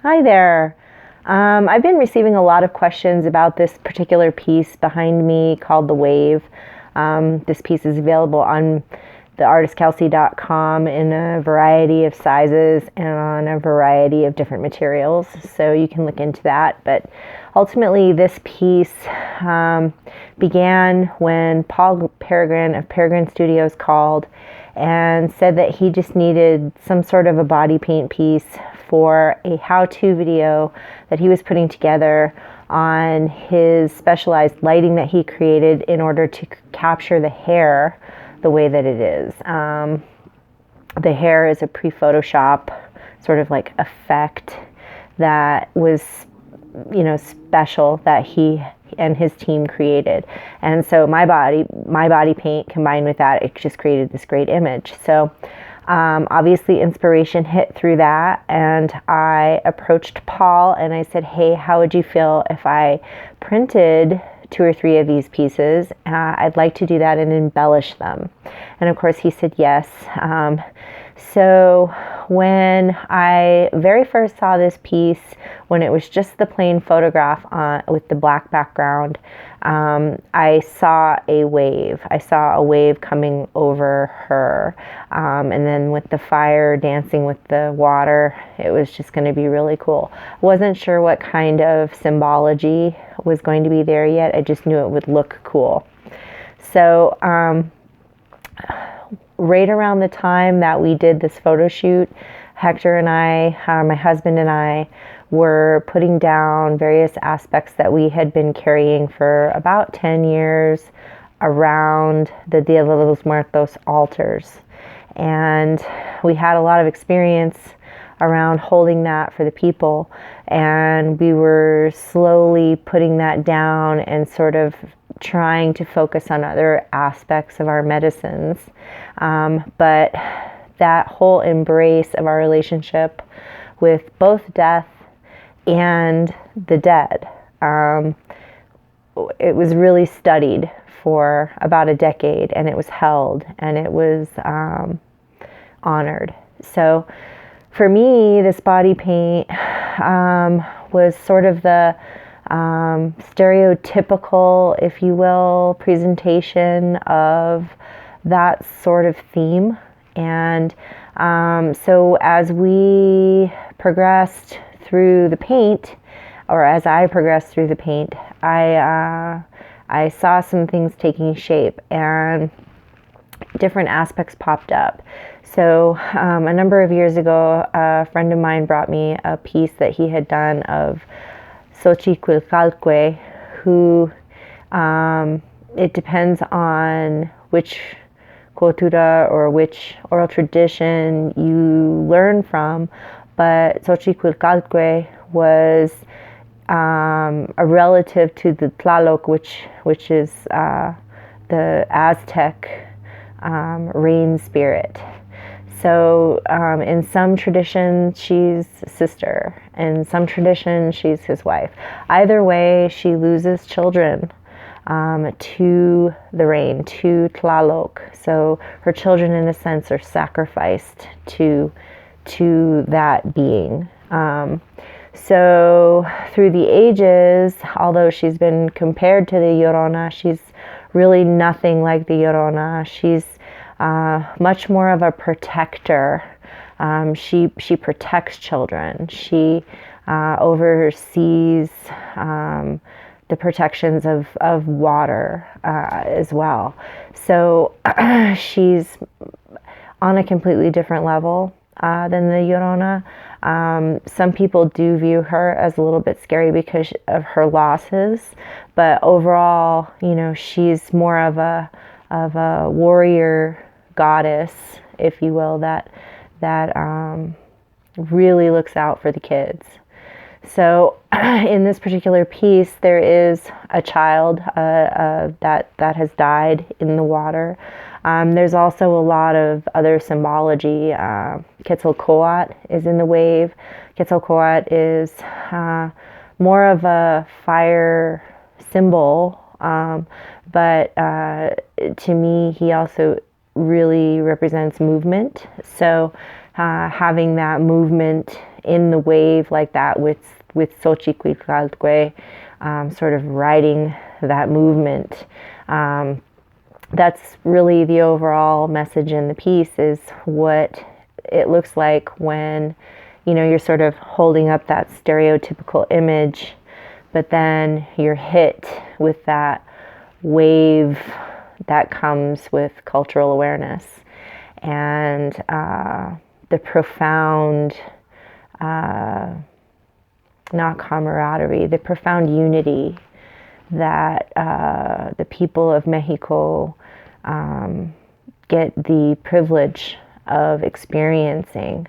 Hi there. I've been receiving a lot of questions about this particular piece behind me called The Wave. This piece is available on theartistkelsie.com in a variety of sizes and on a variety of different materials, so you can look into that. But ultimately, this piece began when Paul Peregrine of Peregrine Studios called and said that he just needed some sort of a body paint piece for a how-to video that he was putting together on his specialized lighting that he created in order to capture the hair the way that it is. The hair is a pre-Photoshop sort of like effect that was, special that he and his team created. And so my body paint combined with that, it just created this great image. So obviously inspiration hit through that, and I approached Paul and I said, hey, how would you feel if I printed 2 or 3 of these pieces? I'd like to do that and embellish them. And of course he said yes. So when I very first saw this piece, when it was just the plain photograph with the black background, I saw a wave. I saw a wave coming over her. And then with the fire dancing with the water, it was just going to be really cool. Wasn't sure what kind of symbology was going to be there yet. I just knew it would look cool. So right around the time that we did this photo shoot, Hector and I, my husband and I, were putting down various aspects that we had been carrying for about 10 years around the Dia de los Muertos altars. And we had a lot of experience around holding that for the people, and we were slowly putting that down and sort of trying to focus on other aspects of our medicines. But that whole embrace of our relationship with both death and the dead, it was really studied for about a decade, and it was held, and it was honored. So for me, this body paint was sort of the stereotypical, if you will, presentation of that sort of theme. And so as we progressed through the paint, or as I progressed through the paint, I saw some things taking shape and different aspects popped up. So a number of years ago, a friend of mine brought me a piece that he had done of Xochiquilcalque, who it depends on which cultura or which oral tradition you learn from, but Xochiquilcalque was a relative to the Tlaloc, which is the Aztec rain spirit. So in some traditions, she's sister. In some traditions, she's his wife. Either way, she loses children to the rain, to Tlaloc. So her children, in a sense, are sacrificed to that being. So through the ages, although she's been compared to the Llorona, she's really nothing like the Llorona. She's much more of a protector. She protects children. She oversees the protections of water as well. So she's on a completely different level than the Llorona. Some people do view her as a little bit scary because of her losses, but overall, she's more of a warrior goddess, if you will, that really looks out for the kids. So in this particular piece, there is a child that has died in the water. There's also a lot of other symbology. Quetzalcoatl is in the wave. Quetzalcoatl is more of a fire symbol, but to me, he also really represents movement. So having that movement in the wave like that with Xochicuilcalque, sort of riding that movement. That's really the overall message in the piece, is what it looks like when, you're sort of holding up that stereotypical image, but then you're hit with that wave that comes with cultural awareness and the profound, not camaraderie, the profound unity that the people of Mexico get the privilege of experiencing,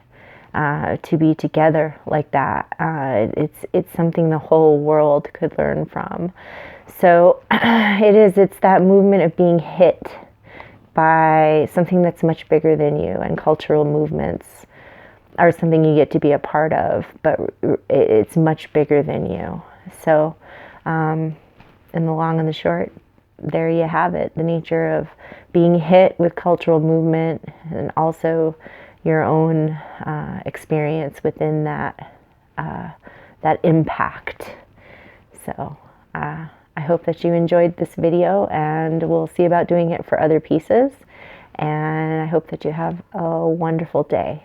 to be together like that. It's something the whole world could learn from. So it's that movement of being hit by something that's much bigger than you, and cultural movements are something you get to be a part of, but it's much bigger than you. So in the long and the short, there you have it, the nature of being hit with cultural movement, and also your own experience within that impact. So I hope that you enjoyed this video, and we'll see about doing it for other pieces. And I hope that you have a wonderful day.